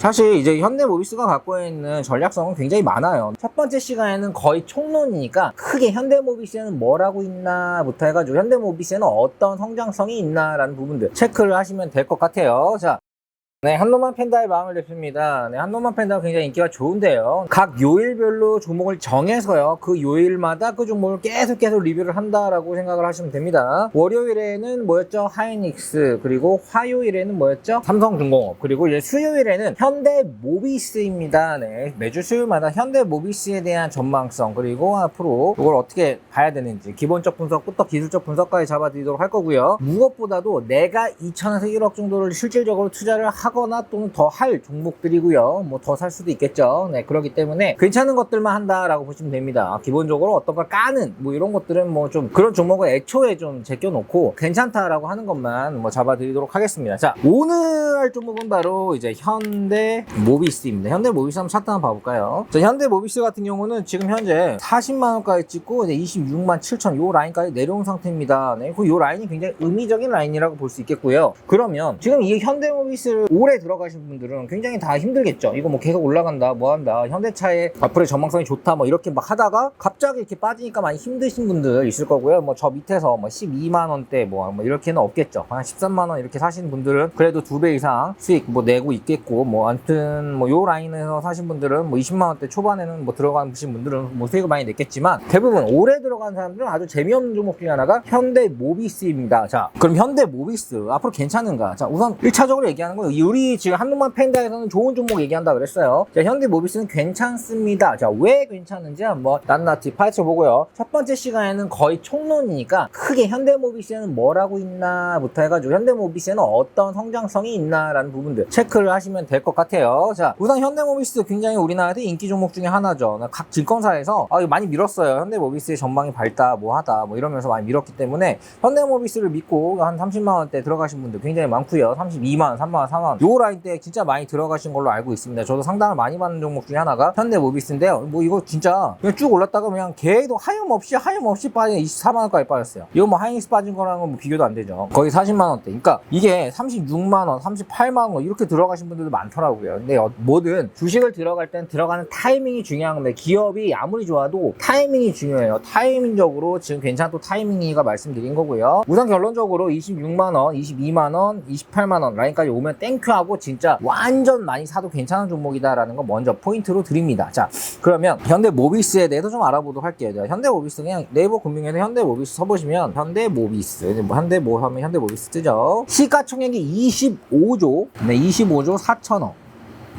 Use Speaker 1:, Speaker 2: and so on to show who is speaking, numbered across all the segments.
Speaker 1: 사실 이제 현대모비스가 갖고 있는 전략성은 굉장히 많아요. 첫 번째 시간에는 거의 총론이니까 크게 현대모비스에는 뭘 하고 있나부터 해가지고 현대모비스에는 어떤 성장성이 있나라는 부분들 체크를 하시면 될 것 같아요. 자, 네, 한노만 팬다의 마음을 냈습니다. 네, 한노만 팬다가 굉장히 인기가 좋은데요. 각 요일별로 종목을 정해서요. 그 요일마다 그 종목을 계속 리뷰를 한다라고 생각을 하시면 됩니다. 월요일에는 뭐였죠? 하이닉스. 그리고 화요일에는 뭐였죠? 삼성중공업. 그리고 이제 수요일에는 현대모비스입니다. 네, 매주 수요일마다 현대모비스에 대한 전망성 그리고 앞으로 이걸 어떻게 봐야 되는지 기본적 분석부터 기술적 분석까지 잡아드리도록 할 거고요. 무엇보다도 내가 2천에서 1억 정도를 실질적으로 투자를 하거나 또는 더 할 종목들이고요. 뭐 더 살 수도 있겠죠. 네, 그렇기 때문에 괜찮은 것들만 한다라고 보시면 됩니다. 기본적으로 어떤 걸 까는 뭐 이런 것들은 뭐 좀 그런 종목을 애초에 좀 제껴놓고 괜찮다라고 하는 것만 뭐 잡아드리도록 하겠습니다. 자, 오늘 할 종목은 바로 이제 현대모비스입니다. 현대모비스 한번 차트 한번 봐볼까요? 자, 현대모비스 같은 경우는 지금 현재 40만원까지 찍고 이제 26만 7천 요 라인까지 내려온 상태입니다. 네, 그 요 라인이 굉장히 의미적인 라인이라고 볼 수 있겠고요. 그러면 지금 이 현대모비스를 오래 들어가신 분들은 굉장히 다 힘들겠죠. 이거 뭐 계속 올라간다 뭐 한다 현대차의 앞으로의 전망성이 좋다 뭐 이렇게 막 하다가 갑자기 이렇게 빠지니까 많이 힘드신 분들 있을 거고요. 뭐 저 밑에서 뭐 12만원대 뭐 이렇게는 없겠죠. 한 13만원 이렇게 사시는 분들은 그래도 2배 이상 수익 뭐 내고 있겠고 뭐 아무튼 뭐 요 라인에서 사신 분들은 뭐 20만원대 초반에는 뭐 들어가신 분들은 뭐 수익을 많이 냈겠지만 대부분 오래 들어간 사람들은 아주 재미없는 종목 중에 하나가 현대모비스입니다. 자, 그럼 현대모비스 앞으로 괜찮은가? 자, 우선 1차적으로 얘기하는 건 우리 지금 한노만 팬다에서는 좋은 종목 얘기한다 그랬어요. 자, 현대모비스는 괜찮습니다. 자, 왜 괜찮은지 한번 낱낱이 파헤쳐 보고요. 첫 번째 시간에는 거의 총론이니까 크게 현대모비스에는 뭘 하고 있나부터 해가지고 현대모비스에는 어떤 성장성이 있나라는 부분들 체크를 하시면 될 것 같아요. 자, 우선 현대모비스 굉장히 우리나라의 인기 종목 중에 하나죠. 각 증권사에서 이거 많이 밀었어요. 현대모비스의 전망이 밝다 뭐 하다 뭐 이러면서 많이 밀었기 때문에 현대모비스를 믿고 한 30만원대 들어가신 분들 굉장히 많고요. 32만원, 3만원, 4만원 요 라인 때 진짜 많이 들어가신 걸로 알고 있습니다. 저도 상당을 많이 받는 종목 중에 하나가 현대모비스인데요. 뭐 이거 진짜 그냥 쭉 올랐다가 그냥 계속 하염없이 빠지는 24만원까지 빠졌어요. 이거 뭐 하이닉스 빠진 거랑은 뭐 비교도 안 되죠. 거의 40만원대. 그러니까 이게 36만원, 38만원 이렇게 들어가신 분들도 많더라고요. 근데 뭐든 주식을 들어갈 땐 들어가는 타이밍이 중요한 건데 기업이 아무리 좋아도 타이밍이 중요해요. 타이밍적으로 지금 괜찮고 타이밍이가 말씀드린 거고요. 우선 결론적으로 26만원, 22만원, 28만원 라인까지 오면 땡큐하고 진짜 완전 많이 사도 괜찮은 종목이다라는 거 먼저 포인트로 드립니다. 자, 그러면 현대모비스에 대해서 좀 알아보도록 할게요. 자, 현대모비스 그냥 네이버 금융에서 현대모비스 써보시면 현대모비스 뭐 하면 현대모비스 뜨죠. 시가총액이 25조, 네, 25조 4천억.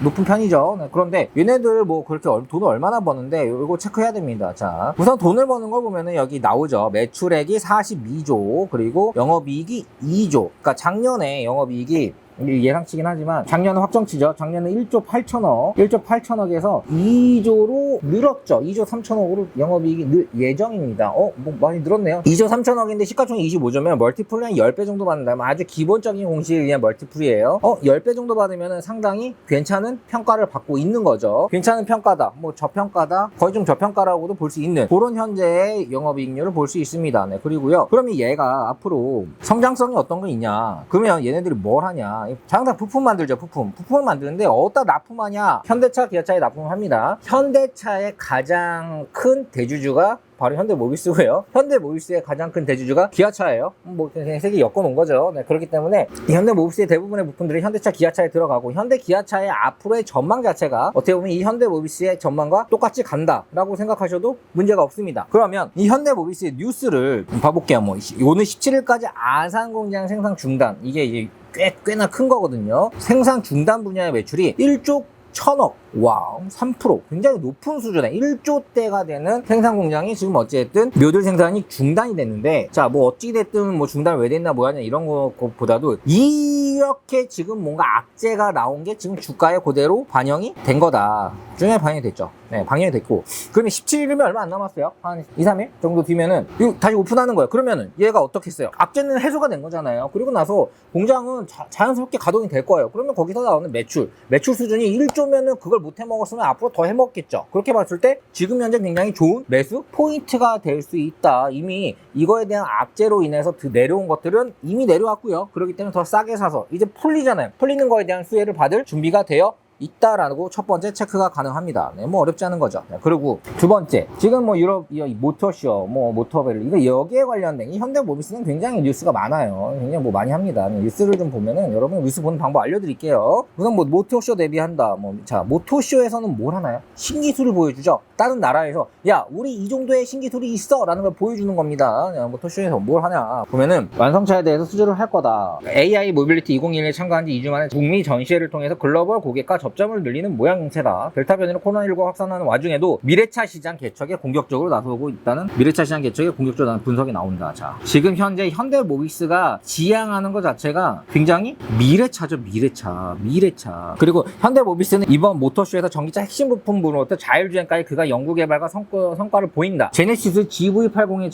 Speaker 1: 높은 편이죠. 네, 그런데 얘네들 뭐 그렇게 돈을 얼마나 버는데 이거 체크해야 됩니다. 자, 우선 돈을 버는 걸 보면은 여기 나오죠. 매출액이 42조 그리고 영업이익이 2조. 그러니까 작년에 영업이익이 예상치긴 하지만 작년은 확정치죠. 작년은 1조 8천억 1조 8천억에서 2조로 늘었죠. 2조 3천억으로 영업이익이 예정입니다. 뭐 많이 늘었네요. 2조 3천억인데 시가총액 25조면 멀티플이 한 10배 정도 받는다면 아주 기본적인 공식에 의한 멀티플이에요. 10배 정도 받으면 상당히 괜찮은 평가를 받고 있는 거죠. 괜찮은 평가다, 뭐 저평가다, 거의 좀 저평가라고도 볼 수 있는 그런 현재의 영업이익률을 볼 수 있습니다. 네, 그리고요. 그러면 얘가 앞으로 성장성이 어떤 거 있냐? 그러면 얘네들이 뭘 하냐? 자동차 부품 만들죠. 부품을 만드는데 어디다 납품하냐? 현대차, 기아차에 납품을 합니다. 현대차의 가장 큰 대주주가 바로 현대모비스고요. 현대모비스의 가장 큰 대주주가 기아차예요. 뭐 그냥 세개 엮어놓은 거죠. 네, 그렇기 때문에 이 현대모비스의 대부분의 부품들이 현대차, 기아차에 들어가고 현대, 기아차의 앞으로의 전망 자체가 어떻게 보면 이 현대모비스의 전망과 똑같이 간다라고 생각하셔도 문제가 없습니다. 그러면 이 현대모비스의 뉴스를 봐볼게요. 뭐 오늘 17일까지 아산공장 생산 중단, 이게 꽤나 큰 거거든요. 생산 중단 분야의 매출이 1조 1000억. 와우, 3% 굉장히 높은 수준에 1조대가 되는 생산 공장이 지금 어찌됐든 묘들 생산이 중단이 됐는데, 자, 뭐 어찌됐든 뭐 중단 왜 됐나 뭐하냐 이런 것보다도 이렇게 지금 뭔가 악재가 나온 게 지금 주가에 그대로 반영이 된 거다. 중에 반영이 됐죠. 네, 반영이 됐고, 그러면 17일이면 얼마 안 남았어요. 한 2, 3일 정도 뒤면은 이거 다시 오픈하는 거예요. 그러면은 얘가 어떻게 했어요? 악재는 해소가 된 거잖아요. 그리고 나서 공장은 자연스럽게 가동이 될 거예요. 그러면 거기서 나오는 매출 수준이 1조면은 그걸 못 해먹었으면 앞으로 더 해먹겠죠. 그렇게 봤을 때 지금 현재 굉장히 좋은 매수 포인트가 될 수 있다. 이미 이거에 대한 악재로 인해서 내려온 것들은 이미 내려왔고요. 그렇기 때문에 더 싸게 사서 이제 풀리잖아요. 풀리는 거에 대한 수혜를 받을 준비가 되어 있다라고 첫 번째 체크가 가능합니다. 네, 뭐 어렵지 않은 거죠. 네, 그리고 두 번째, 지금 뭐 유럽 이 모터쇼, 뭐 모터벨 이거 여기에 관련된 이 현대모비스는 굉장히 뉴스가 많아요. 굉장히 뭐 많이 합니다. 뉴스를 좀 보면은 여러분 뉴스 보는 방법 알려드릴게요. 우선 뭐 모터쇼 대비한다. 자, 모터쇼에서는 뭘 하나요? 신기술을 보여주죠. 다른 나라에서 야 우리 이 정도의 신기술이 있어라는 걸 보여주는 겁니다. 모터쇼에서 뭘 하냐 보면은 완성차에 대해서 수주를 할 거다. AI 모빌리티 2021에 참가한 지 2주 만에 북미 전시회를 통해서 글로벌 고객과 접점을 늘리는 모양새다. 델타 변이로 코로나19가 확산하는 와중에도 미래차 시장 개척에 공격적으로 나서고 있다는 미래차 시장 개척에 공격적으로 분석이 나온다. 자, 지금 현재 현대모비스가 지향하는 것 자체가 굉장히 미래차죠. 미래차. 그리고 현대모비스는 이번 모터쇼에서 전기차 핵심 부품부로부터 자율주행까지 그가 연구개발과 성과를 보인다. 제네시스 GV80에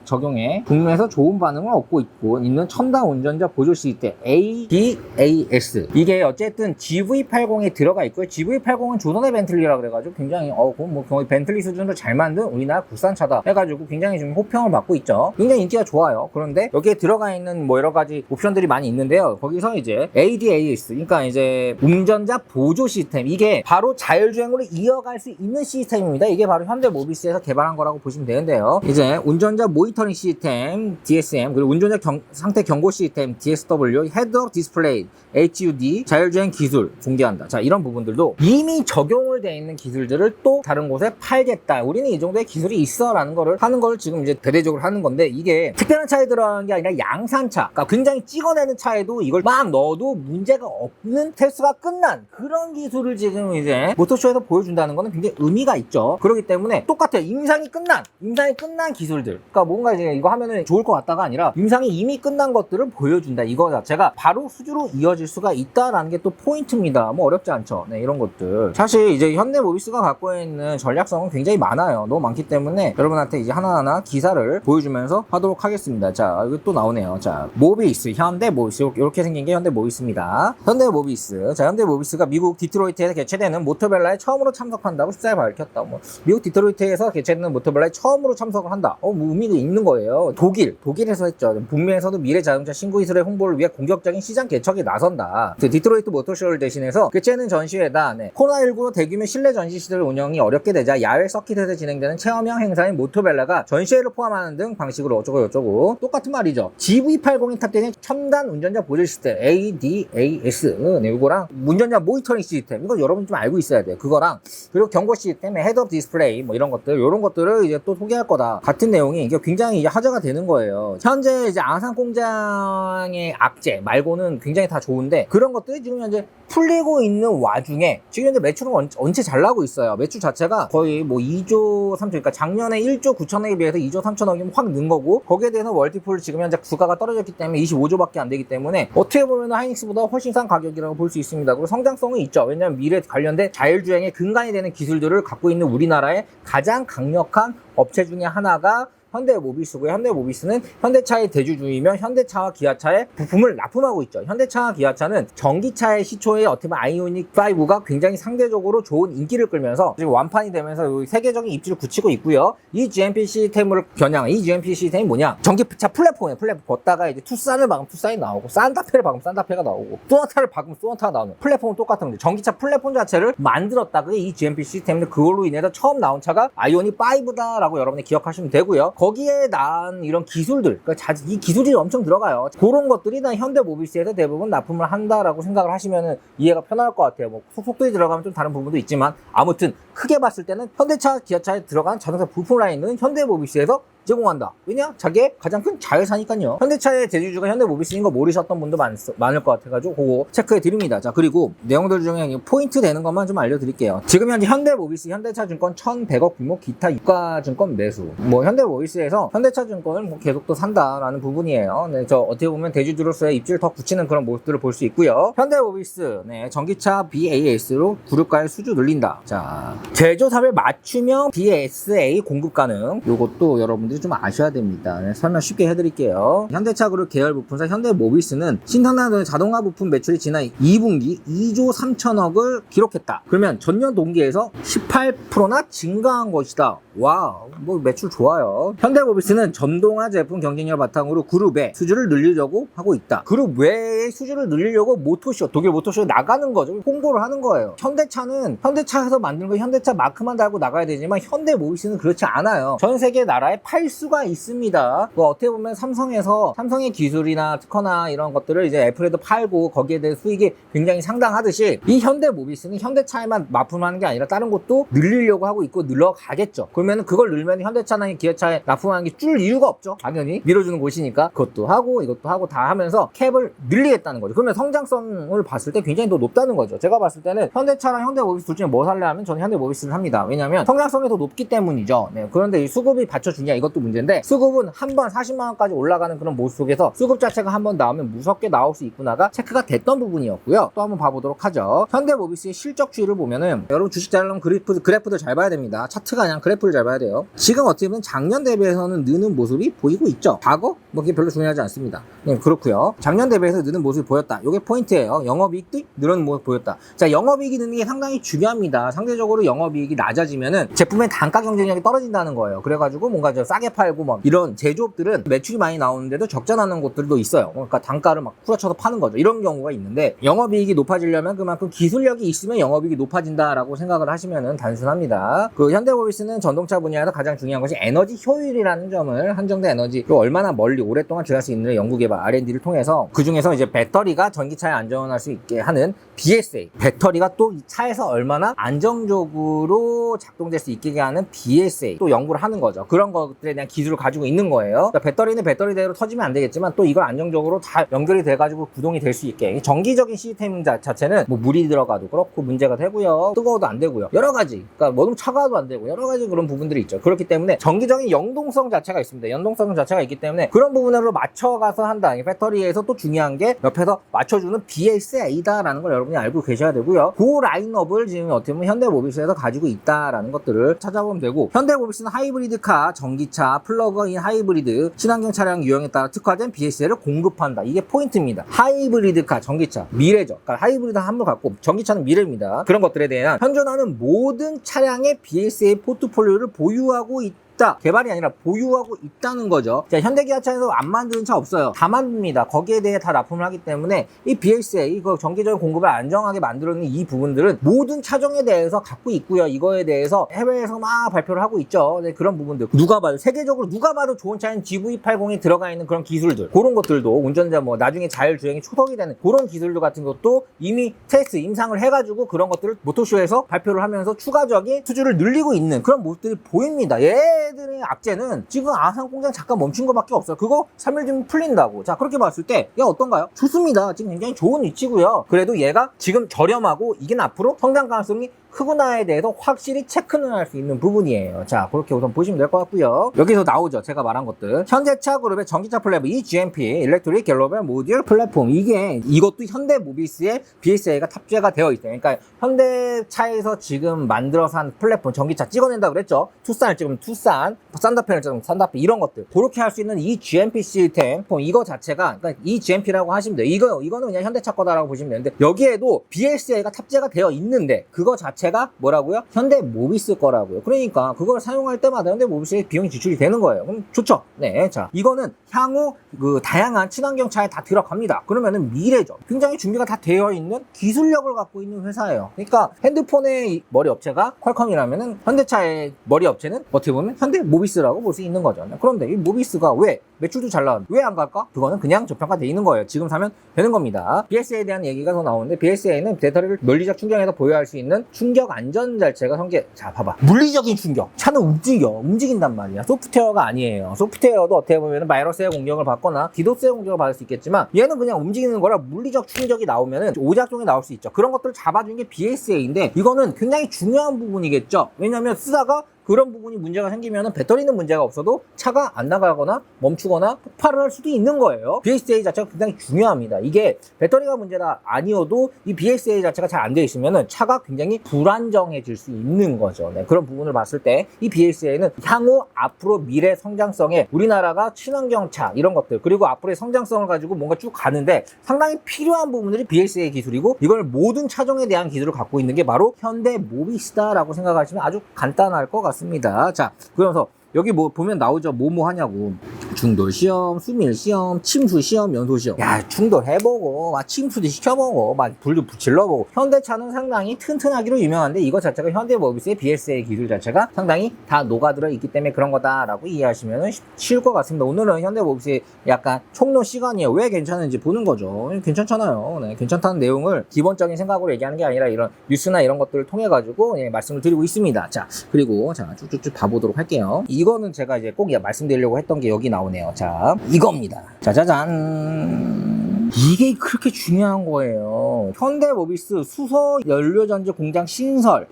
Speaker 1: 적용해 국내에서 좋은 반응을 얻고 있는 첨단 운전자 보조 시스템 ADAS. 이게 어쨌든 GV80에 들어가 있고요. GV80은 조선의 벤틀리라 그래가지고 굉장히 뭐 거의 벤틀리 수준으로 잘 만든 우리나라 국산차다 해가지고 굉장히 좀 호평을 받고 있죠. 굉장히 인기가 좋아요. 그런데 여기에 들어가 있는 뭐 여러 가지 옵션들이 많이 있는데요. 거기서 이제 ADAS, 그러니까 이제 운전자 보조 시스템, 이게 바로 자율주행으로 이어갈 수 있는 시스템입니다. 이게 바로 현대모비스에서 개발한 거라고 보시면 되는데요. 이제 운전자 모니터링 시스템 DSM, 그리고 운전자 상태 경고 시스템 DSW, 헤드업 디스플레이 HUD, 자율주행 기술 공개한다. 자, 이런 부분들도 이미 적용을 돼 있는 기술들을 또 다른 곳에 팔겠다. 우리는 이 정도의 기술이 있어 라는 거를 하는 걸 지금 이제 대대적으로 하는 건데, 이게 특별한 차에 들어가는 게 아니라 양산차, 그러니까 굉장히 찍어내는 차에도 이걸 막 넣어도 문제가 없는 테스트가 끝난 그런 기술을 지금 이제 모터쇼에서 보여준다는 거는 굉장히 의미가 있죠. 그렇기 때문에 똑같아요. 임상이 끝난 기술들, 그러니까 뭔가 이제 이거 하면은 좋을 것 같다가 아니라 임상이 이미 끝난 것들을 보여준다. 이거 자체가 바로 수주로 이어질 수가 있다라는 게 또 포인트입니다. 뭐 어렵지 않죠. 네, 이런 것들. 사실 이제 현대모비스가 갖고 있는 전략성은 굉장히 많아요. 너무 많기 때문에 여러분한테 이제 하나하나 기사를 보여주면서 하도록 하겠습니다. 자, 이거 또 나오네요. 자, 모비스, 현대모비스, 이렇게 생긴 게 현대모비스입니다. 현대모비스. 자, 현대모비스가 미국 디트로이트에서 개최되는 모터벨라에 처음으로 참석한다고 14일 밝혔다. 뭐 미국 디트로이트에서 개최되는 모터벨라에 처음으로 참석을 한다. 뭐 의미가 있는 거예요. 독일에서 했죠. 북미에서도 미래 자동차 신구 기술의 홍보를 위해 공격적인 시장 개척에 나선다. 디트로이트 모터쇼를 대신해서 개최하는 전시회다. 네. 코로나19로 대규모 실내 전시시설 운영이 어렵게 되자 야외 서킷에서 진행되는 체험형 행사인 모터벨라가 전시회를 포함하는 등 방식으로 어쩌고 똑같은 말이죠. GV80에 탑재된 첨단 운전자 보조 시스템 ADAS, 네, 이거랑 운전자 모니터링 시스템, 이거 여러분 좀 알고 있어야 돼요. 그거랑 그리고 경고 시스템, 헤드업 디스플레이, 뭐 이런 것들을 이제 또 소개할 거다. 같은 내용이 이게 굉장히 이제 화제가 되는 거예요. 현재 이제 아산 공장의 악재 말고는 굉장히 다 좋은데, 그런 것들이 지금 현재 풀리고 있는 와중에 지금 현재 매출은 원체 잘 나고 있어요. 매출 자체가 거의 뭐 2조 3천, 그러니까 작년에 1조 9천억에 비해서 2조 3천억이면 확 는 거고, 거기에 대해서 월티플 지금 현재 구가가 떨어졌기 때문에 25조밖에 안 되기 때문에 어떻게 보면 하이닉스보다 훨씬 싼 가격이라고 볼 수 있습니다. 그리고 성장성은 있죠. 왜냐하면 미래 관련된 자율주행의 근간이 되는 기술들을 갖고 있는 우리나라의 가장 강력한 업체 중에 하나가 현대모비스고요. 현대모비스는 현대차의 대주주이며 현대차와 기아차의 부품을 납품하고 있죠. 현대차와 기아차는 전기차의 시초에 어떻게 보면 아이오닉 5가 굉장히 상대적으로 좋은 인기를 끌면서 지금 완판이 되면서 세계적인 입지를 굳히고 있고요. 이 GMP 시스템을 겨냥한 이 GMP 시스템이 뭐냐? 전기차 플랫폼이에요. 플랫폼 걷다가 이제 투싼을 박으면 투싼이 나오고, 산타페를 박으면 산타페가 나오고, 소나타를 박으면 소나타가 나오는, 플랫폼은 똑같은 거죠. 전기차 플랫폼 자체를 만들었다. 그게 이 GMP 시스템인데, 그걸로 인해서 처음 나온 차가 아이오닉 5다라고 여러분이 기억하시면 되고요. 거기에 난 이런 기술들, 그러니까 이 기술이 엄청 들어가요. 그런 것들이 난 현대모비스에서 대부분 납품을 한다라고 생각을 하시면 이해가 편할 것 같아요. 뭐 속도에 들어가면 좀 다른 부분도 있지만, 아무튼 크게 봤을 때는 현대차, 기아차에 들어간 자동차 부품 라인은 현대모비스에서 제공한다. 왜냐? 자기의 가장 큰 자회사니까요. 현대차의 대주주가 현대모비스인 거 모르셨던 분도 많을 것 같아가지고 그거 체크해 드립니다. 자, 그리고 내용들 중에 포인트 되는 것만 좀 알려드릴게요. 지금 현재 현대모비스, 현대차증권 1,100억 규모 기타 유가증권 매수. 뭐 현대모비스에서 현대차증권을 뭐 계속 또 산다라는 부분이에요. 네, 저 어떻게 보면 대주주로서의 입지를 더 굳히는 그런 모습들을 볼 수 있고요. 현대모비스, 네, 전기차 BAS로 구류가의 수주 늘린다. 자, 제조사별 맞춤형 BSA 공급 가능. 요것도 여러분들이 뭔지 좀 아셔야 됩니다. 네, 설명 쉽게 해드릴게요. 현대차 그룹 계열 부품사 현대모비스는 신탄나는 자동화 부품 매출이 지난 2분기 2조 3천억을 기록했다. 그러면 전년 동기에서 18%나 증가한 것이다. 와, 뭐 매출 좋아요. 현대모비스는 전동화 제품 경쟁력을 바탕으로 그룹의 수주를 늘리려고 하고 있다. 그룹 외의 수주를 늘리려고 모토쇼, 독일 모토쇼에 나가는 거죠. 홍보를 하는 거예요. 현대차는 현대차에서 만든 거 현대차 마크만 달고 나가야 되지만 현대모비스는 그렇지 않아요. 전 세계 나라에 팔 수가 있습니다. 어떻게 보면 삼성의 기술이나 특허나 이런 것들을 이제 애플에도 팔고 거기에 대한 수익이 굉장히 상당하듯이 이 현대모비스는 현대차에만 납품하는 게 아니라 다른 곳도 늘리려고 하고 있고 늘어가겠죠. 그러면 그걸 늘면 현대차나 기아차에 납품하는 게 줄 이유가 없죠. 당연히 밀어주는 곳이니까 그것도 하고 이것도 하고 다 하면서 캡을 늘리겠다는 거죠. 그러면 성장성을 봤을 때 굉장히 더 높다는 거죠. 제가 봤을 때는 현대차랑 현대모비스 둘 중에 뭐 살래 하면 저는 현대모비스를 합니다. 왜냐하면 성장성이 더 높기 때문이죠. 네, 그런데 이 수급이 받쳐주냐 이것도 문제인데 수급은 한 번 40만 원까지 올라가는 그런 모습 속에서 수급 자체가 한 번 나오면 무섭게 나올 수 있구나가 체크가 됐던 부분이었고요. 또 한번 봐보도록 하죠. 현대모비스의 실적 추이를 보면은 여러분 주식 잘 나오면 그래프도 잘 봐야 됩니다. 차트가 아니라 그래프를 잘 봐야 돼요. 지금 어떻게 보면 작년 대비해서는 느는 모습이 보이고 있죠. 과거? 뭐 그게 별로 중요하지 않습니다. 네, 그렇고요. 작년 대비해서 느는 모습이 보였다. 이게 포인트예요. 영업이익도 늘은 모습 보였다. 자, 영업이익이 느는 게 상당히 중요합니다. 상대적으로 영업이익이 낮아지면은 제품의 단가 경쟁력이 떨어진다는 거예요. 그래가지고 뭔가 저 싸게 팔고 막 이런 제조업들은 매출이 많이 나오는데도 적자 나는 곳들도 있어요. 그러니까 단가를 막 후려쳐서 파는 거죠. 이런 경우가 있는데 영업이익이 높아지려면 그만큼 기술력이 있으면 영업이익이 높아진다라고 생각을 하시면은 단순합니다. 그 현대모비스는 전동차 분야에서 가장 중요한 것이 에너지 효율이라는 점을 한정된 에너지로 얼마나 멀리 오랫동안 주할 수 있는 연구개발 R&D를 통해서 그 중에서 이제 배터리가 전기차에 안전할 수 있게 하는 BSA, 배터리가 또 이 차에서 얼마나 안정적으로 작동될 수 있게 하는 BSA 또 연구를 하는 거죠. 그런 것들에 대한 기술을 가지고 있는 거예요. 그러니까 배터리는 배터리대로 터지면 안 되겠지만 또 이걸 안정적으로 잘 연결이 돼가지고 구동이 될 수 있게 정기적인 시스템 자체는 뭐 물이 들어가도 그렇고 문제가 되고요. 뜨거워도 안 되고요. 여러 가지, 그러니까 너무 차가워도 안 되고 여러 가지 그런 부분들이 있죠. 그렇기 때문에 정기적인 연동성 자체가 있습니다. 연동성 자체가 있기 때문에 그런 부분으로 맞춰가서 한다. 배터리에서 또 중요한 게 옆에서 맞춰주는 BSA다라는 걸 여러분이 알고 계셔야 되고요. 그 라인업을 지금 어떻게 보면 현대모비스에서 가지고 있다라는 것들을 찾아보면 되고 현대모비스는 하이브리드카, 전기차, 플러그인 하이브리드, 친환경 차량 유형에 따라 특화된 BSA를 공급한다. 이게 포인트입니다. 하이브리드카, 전기차, 미래죠. 그러니까 하이브리드 함을 갖고 전기차는 미래입니다. 그런 것들에 대한 현존하는 모든 차량의 BSA 포트폴리오를 보유하고 있다. 개발이 아니라 보유하고 있다는 거죠. 자, 현대기아차에서 안 만드는 차 없어요. 다 만듭니다. 거기에 대해 다 납품을 하기 때문에 이 BSA, 그 전기적인 공급을 안정하게 만들어내는 이 부분들은 모든 차종에 대해서 갖고 있고요. 이거에 대해서 해외에서 막 발표를 하고 있죠. 네, 그런 부분들. 누가 봐도, 세계적으로 누가 봐도 좋은 차인 GV80에 들어가 있는 그런 기술들. 그런 것들도 운전자 뭐 나중에 자율주행이 초석이 되는 그런 기술들 같은 것도 이미 테스트, 임상을 해가지고 그런 것들을 모토쇼에서 발표를 하면서 추가적인 수주를 늘리고 있는 그런 모습들이 보입니다. 얘들의 악재는 지금 아산 공장 잠깐 멈춘 것밖에 없어요. 그거 3일 뒤면 풀린다고. 자, 그렇게 봤을 때 얘 어떤가요? 좋습니다. 지금 굉장히 좋은 위치고요. 그래도 얘가 지금 저렴하고 이게 앞으로 성장 가능성이 크구나에 대해서 확실히 체크는 할 수 있는 부분이에요. 자, 그렇게 우선 보시면 될 것 같고요. 여기서 나오죠. 제가 말한 것들. 현대차 그룹의 전기차 플랫폼 EGMP, 일렉트릭 글로벌 모듈 플랫폼. 이것도 현대모비스의 BSA가 탑재가 되어 있어요. 그러니까 현대차에서 지금 만들어서 한 플랫폼, 전기차 찍어낸다고 그랬죠. 투싼을 찍으면 투싼, 산다페를 찍으면 산다페, 이런 것들. 그렇게 할 수 있는 이 GMP 시스템, 이거 자체가, 그러니까 이 GMP라고 하시면 돼요. 이거는 그냥 현대차 거다라고 보시면 되는데, 여기에도 BSA가 탑재가 되어 있는데, 그거 자체가 뭐라고요? 현대모비스 거라고요. 그러니까 그걸 사용할 때마다 현대모비스의 비용이 지출이 되는 거예요. 그럼 좋죠. 네, 자, 이거는 향후 그 다양한 친환경 차에 다 들어갑니다. 그러면은 미래죠. 굉장히 준비가 다 되어 있는 기술력을 갖고 있는 회사예요. 그러니까 핸드폰의 머리 업체가 퀄컴이라면은 현대차의 머리 업체는 어떻게 보면 현대모비스라고 볼 수 있는 거죠. 그런데 이 모비스가 왜 매출도 잘 나왔는데 왜 안 갈까? 그거는 그냥 저평가돼 있는 거예요. 지금 사면 되는 겁니다. BSA에 대한 얘기가 더 나오는데, BSA는 배터리를 물리적 충격에서 보유할 수 있는 충격 안전장치가 자, 봐봐. 물리적인 충격. 차는 움직인단 말이야. 소프트웨어가 아니에요. 소프트웨어도 어떻게 보면 바이러스의 공격을 받거나 디도스의 공격을 받을 수 있겠지만, 얘는 그냥 움직이는 거라 물리적 충격이 나오면은 오작동이 나올 수 있죠. 그런 것들을 잡아주는 게 BSA인데, 이거는 굉장히 중요한 부분이겠죠. 왜냐면 쓰다가 그런 부분이 문제가 생기면은 배터리는 문제가 없어도 차가 안 나가거나 멈추거나 폭발을 할 수도 있는 거예요. BSA 자체가 굉장히 중요합니다. 이게 배터리가 문제가 아니어도 이 BSA 자체가 잘 안 돼 있으면은 차가 굉장히 불안정해질 수 있는 거죠. 네, 그런 부분을 봤을 때 이 BSA는 향후 앞으로 미래 성장성에 우리나라가 친환경차 이런 것들 그리고 앞으로의 성장성을 가지고 뭔가 쭉 가는데 상당히 필요한 부분들이 BSA 기술이고 이걸 모든 차종에 대한 기술을 갖고 있는 게 바로 현대모비스다라고 생각하시면 아주 간단할 것 같습니다. 자, 그러면서 여기 뭐 보면 나오죠. 뭐뭐 하냐고. 중돌 시험, 수밀 시험, 침수 시험, 연소 시험. 야, 중돌 해보고, 막 침수도 시켜보고, 막 불도 질러보고. 현대차는 상당히 튼튼하기로 유명한데 이거 자체가 현대모비스의 BSA 기술 자체가 상당히 다 녹아들어 있기 때문에 그런 거다라고 이해하시면 쉬울 것 같습니다. 오늘은 현대모비스의 약간 총론 시간이에요. 왜 괜찮은지 보는 거죠. 괜찮잖아요. 네, 괜찮다는 내용을 기본적인 생각으로 얘기하는 게 아니라 이런 뉴스나 이런 것들을 통해 가지고 말씀을 드리고 있습니다. 자, 그리고 자 쭉쭉쭉 봐보도록 할게요. 이거는 제가 이제 꼭 말씀드리려고 했던 게 여기 나오네요. 자, 이겁니다. 짜자잔. 이게 그렇게 중요한 거예요. 현대모비스 수소 연료전지 공장 신설.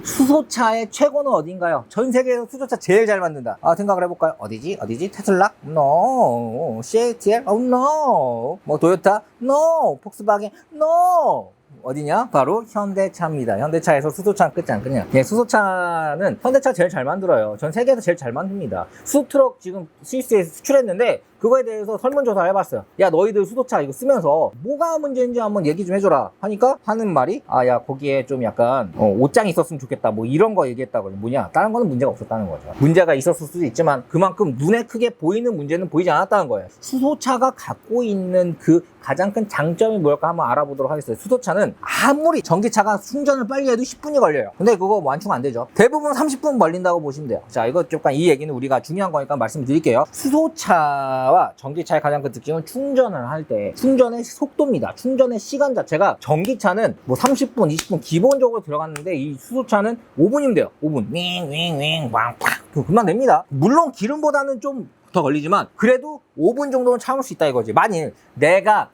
Speaker 1: 수소차의 최고는 어딘가요? 전 세계에서 수소차 제일 잘 만든다. 생각을 해볼까요? 어디지? 테슬라? No. CATL? No. 뭐 도요타? No. 폭스바겐? No. 어디냐? 바로 현대차입니다. 현대차에서 수소차는 끝장. 예, 수소차는 현대차 제일 잘 만들어요. 전 세계에서 제일 잘 만듭니다. 수트럭 지금 스위스에 수출했는데 그거에 대해서 설문조사를 해봤어요. 야, 너희들 수소차 이거 쓰면서 뭐가 문제인지 한번 얘기 좀 해줘라 하니까 하는 말이 야, 거기에 좀 약간 옷장이 있었으면 좋겠다 뭐 이런 거 얘기했다고. 뭐냐? 다른 거는 문제가 없었다는 거죠. 문제가 있었을 수도 있지만 그만큼 눈에 크게 보이는 문제는 보이지 않았다는 거예요. 수소차가 갖고 있는 그 가장 큰 장점이 뭘까 한번 알아보도록 하겠어요. 수소차는 아무리 전기차가 충전을 빨리 해도 10분이 걸려요. 근데 그거 완충 안 되죠. 대부분 30분 걸린다고 보시면 돼요. 자, 이거 약간 이 얘기는 우리가 중요한 거니까 말씀드릴게요. 수소차와 전기차의 가장 큰 특징은 충전을 할 때 충전의 속도입니다. 충전의 시간 자체가 전기차는 뭐 30분, 20분 기본적으로 들어갔는데 이 수소차는 5분이면 돼요. 5분. 윙윙윙 왕팍 금방 됩니다. 물론 기름보다는 좀 더 걸리지만 그래도 5분 정도는 참을 수 있다 이거지. 만일 내가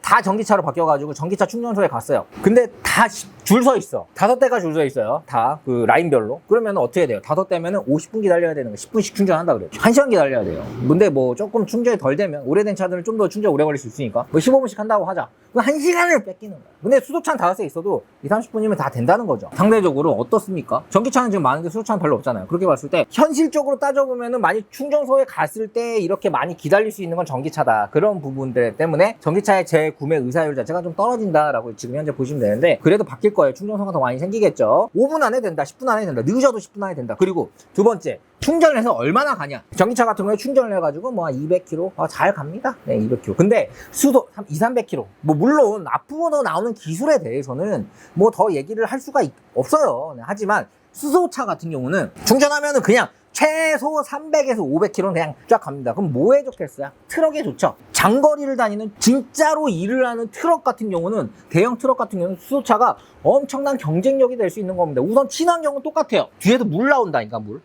Speaker 1: 다 전기차로 바뀌어가지고 전기차 충전소에 갔어요. 근데 다 줄 서 있어. 5대가 줄 서 있어요. 다 그 라인별로. 그러면 어떻게 돼요? 5대면은 50분 기다려야 되는 거. 10분씩 충전한다 그래요. 1시간 기다려야 돼요. 근데 뭐 조금 충전이 덜 되면 오래된 차들은 좀 더 충전 오래 걸릴 수 있으니까 뭐 15분씩 한다고 하자. 그럼 1시간을 뺏기는 거야. 근데 수소차는 5대 있어도 2, 30분이면 다 된다는 거죠. 상대적으로 어떻습니까? 전기차는 지금 많은데 수소차는 별로 없잖아요. 그렇게 봤을 때 현실적으로 따져보면은 많이 충전소에 갔을 때 이렇게 많이 기다릴 수 있는 건 전기차다. 그런 부분들 때문에 전기차의 재구매 의사율 자체가 좀 떨어진다라고 지금 현재 보시면 되는데 그래도 바뀔 거예요. 충전소가 더 많이 생기겠죠. 5분 안에 된다, 10분 안에 된다, 늦어도 10분 안에 된다. 그리고 두 번째, 충전을 해서 얼마나 가냐. 전기차 같은 경우에 충전을 해가지고 뭐 200km 잘 갑니다. 네, 200km. 근데 수도 200-300km. 뭐 물론 앞으로 나오는 기술에 대해서는 뭐 더 얘기를 할 수가 없어요. 네, 하지만 수소차 같은 경우는 충전하면은 그냥 최소 300에서 500km는 그냥 쫙 갑니다. 그럼 뭐에 좋겠어요? 트럭에 좋죠. 장거리를 다니는 진짜로 일을 하는 트럭 같은 경우는 대형 트럭 같은 경우는 수소차가 엄청난 경쟁력이 될 수 있는 겁니다. 우선 친환경은 똑같아요. 뒤에도 물 나온다니까 물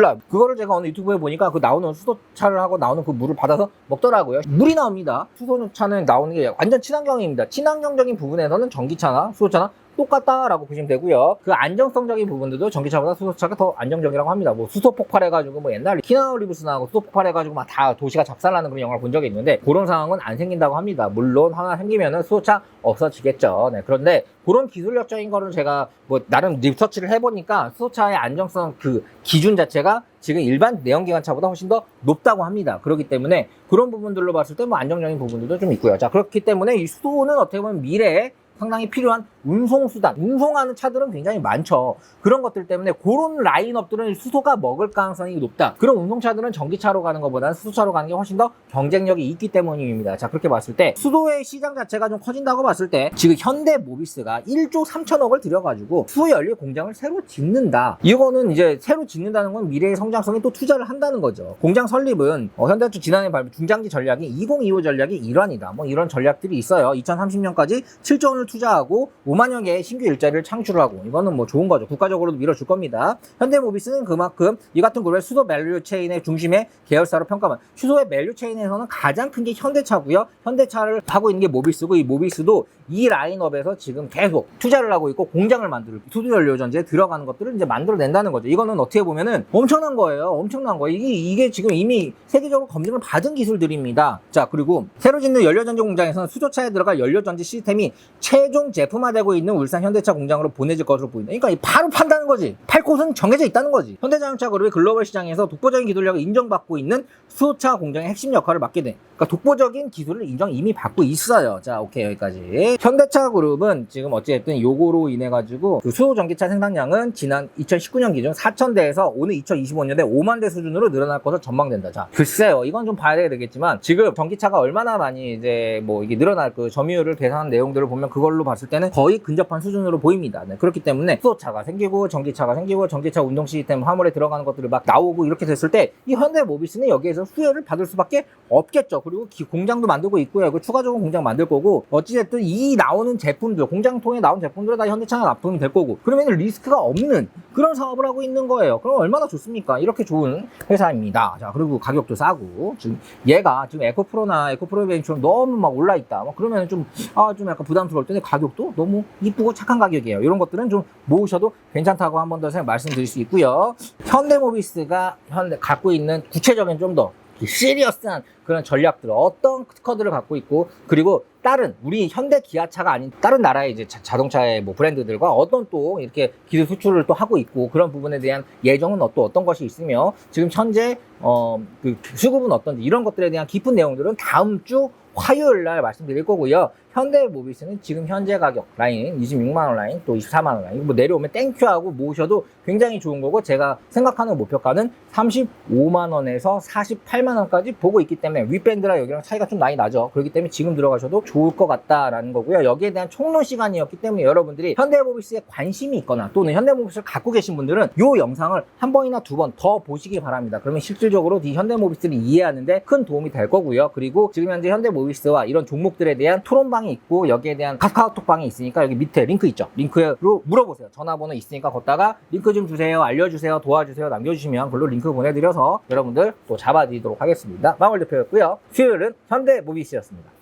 Speaker 1: 나와요. 그거를 제가 어느 유튜브에 보니까 그 나오는 수소차를 하고 나오는 그 물을 받아서 먹더라고요. 물이 나옵니다. 수소차는 나오는 게 완전 친환경입니다. 친환경적인 부분에서는 전기차나 수소차나 똑같다라고 보시면 되고요. 그 안정성적인 부분들도 전기차보다 수소차가 더 안정적이라고 합니다. 뭐 수소 폭발해가지고 뭐 옛날에 키아누 리브스 나오고 수소 폭발해가지고 막 다 도시가 작살나는 그런 영화를 본 적이 있는데 그런 상황은 안 생긴다고 합니다. 물론 하나 생기면은 수소차 없어지겠죠. 네, 그런데 그런 기술력적인 거를 제가 뭐 나름 리서치를 해보니까 수소차의 안정성 그 기준 자체가 지금 일반 내연기관차보다 훨씬 더 높다고 합니다. 그렇기 때문에 그런 부분들로 봤을 때 뭐 안정적인 부분들도 좀 있고요. 자, 그렇기 때문에 이 수소는 어떻게 보면 미래에 상당히 필요한 운송수단, 운송하는 차들은 굉장히 많죠. 그런 것들 때문에 그런 라인업들은 수소가 먹을 가능성이 높다. 그런 운송차들은 전기차로 가는 것보다는 수소차로 가는 게 훨씬 더 경쟁력이 있기 때문입니다. 자, 그렇게 봤을 때 수소의 시장 자체가 좀 커진다고 봤을 때 지금 현대모비스가 1조 3천억을 들여가지고 수연료 공장을 새로 짓는다. 이거는 이제 새로 짓는다는 건 미래의 성장성에 또 투자를 한다는 거죠. 공장 설립은 현대차 지난해 발표 중장기 전략이 2025 전략의 일환이다. 뭐 이런 전략들이 있어요. 2030년까지 7조 원을 투자하고 5만여 개의 신규 일자리를 창출하고, 이거는 뭐 좋은 거죠. 국가적으로도 밀어줄 겁니다. 현대모비스는 그만큼 이 같은 그룹의 수소 밸류 체인의 중심의 계열사로 평가받는, 수소의 밸류 체인에서는 가장 큰 게 현대차고요. 현대차를 하고 있는 게 모비스고, 이 모비스도 이 라인업에서 지금 계속 투자를 하고 있고 공장을 만들고 수소연료전지에 들어가는 것들을 이제 만들어낸다는 거죠. 이거는 어떻게 보면은 엄청난 거예요. 엄청난 거예요. 이게 지금 이미 세계적으로 검증을 받은 기술들입니다. 자, 그리고 새로 짓는 연료전지 공장에서는 수소차에 들어갈 연료전지 시스템이 최종 제품화되고 있는 울산 현대차 공장으로 보내질 것으로 보인다. 그러니까 바로 판다는 거지. 팔 곳은 정해져 있다는 거지. 현대자동차 그룹이 글로벌 시장에서 독보적인 기술력을 인정받고 있는 수소차 공장의 핵심 역할을 맡게 돼. 그러니까 독보적인 기술을 이미 받고 있어요. 자, 오케이, 여기까지. 현대차 그룹은 지금 어찌됐든 요거로 인해 가지고 그 수소 전기차 생산량은 지난 2019년 기준 4,000대에서 오늘 2025년에 5만 대 수준으로 늘어날 것으로 전망된다. 자, 글쎄요, 이건 좀 봐야 되겠지만 지금 전기차가 얼마나 많이 이제 뭐 이게 늘어날 그 점유율을 계산한 내용들을 보면 그걸로 봤을 때는 거의 근접한 수준으로 보입니다. 네, 그렇기 때문에 수소차가 생기고 전기차가 생기고 전기차 운동 시스템 화물에 들어가는 것들이 막 나오고 이렇게 됐을 때 이 현대모비스는 여기에서 수혜를 받을 수밖에 없겠죠. 그리고 공장도 만들고 있고요. 추가적으로 공장 만들 거고, 어찌됐든 이 나오는 제품들, 공장 통해 나온 제품들은 다 현대차가 납품이 될 거고, 그러면 리스크가 없는 그런 사업을 하고 있는 거예요. 그럼 얼마나 좋습니까? 이렇게 좋은 회사입니다. 자, 그리고 가격도 싸고, 지금 얘가 지금 에코프로나 에코프로벤처럼 너무 막 올라 있다. 그러면 좀 약간 부담스러울 텐데 가격도 너무 이쁘고 착한 가격이에요. 이런 것들은 좀 모으셔도 괜찮다고 한 번 더 말씀드릴 수 있고요. 현대모비스가 갖고 있는 구체적인 좀 더 시리어스한 그런 전략들, 어떤 특허들을 갖고 있고, 그리고 다른 우리 현대 기아차가 아닌 다른 나라의 이제 자동차의 뭐 브랜드들과 어떤 또 이렇게 기술 수출을 또 하고 있고, 그런 부분에 대한 예정은 또 어떤 것이 있으며, 지금 현재 그 수급은 어떤지, 이런 것들에 대한 깊은 내용들은 다음 주 화요일 날 말씀드릴 거고요. 현대모비스는 지금 현재 가격 라인 26만원 라인, 또 24만원 라인, 뭐 내려오면 땡큐하고 모으셔도 굉장히 좋은 거고, 제가 생각하는 목표가는 35만원에서 48만원까지 보고 있기 때문에 윗밴드랑 여기랑 차이가 좀 많이 나죠. 그렇기 때문에 지금 들어가셔도 좋을 것 같다라는 거고요. 여기에 대한 총론 시간이었기 때문에 여러분들이 현대모비스에 관심이 있거나 또는 현대모비스를 갖고 계신 분들은 이 영상을 한 번이나 두 번 더 보시기 바랍니다. 그러면 실질적으로 이 현대모비스를 이해하는데 큰 도움이 될 거고요. 그리고 지금 현재 현대모비스와 이런 종목들에 대한 토론방이 있고, 여기에 대한 카카오톡방이 있으니까 여기 밑에 링크 있죠. 링크로 물어보세요. 전화번호 있으니까 걷다가 링크 좀 주세요, 알려주세요, 도와주세요 남겨주시면 그걸로 링크 보내드려서 여러분들 또 잡아드리도록 하겠습니다. 마을 대표였고요. 수요일은 현대모비스였습니다.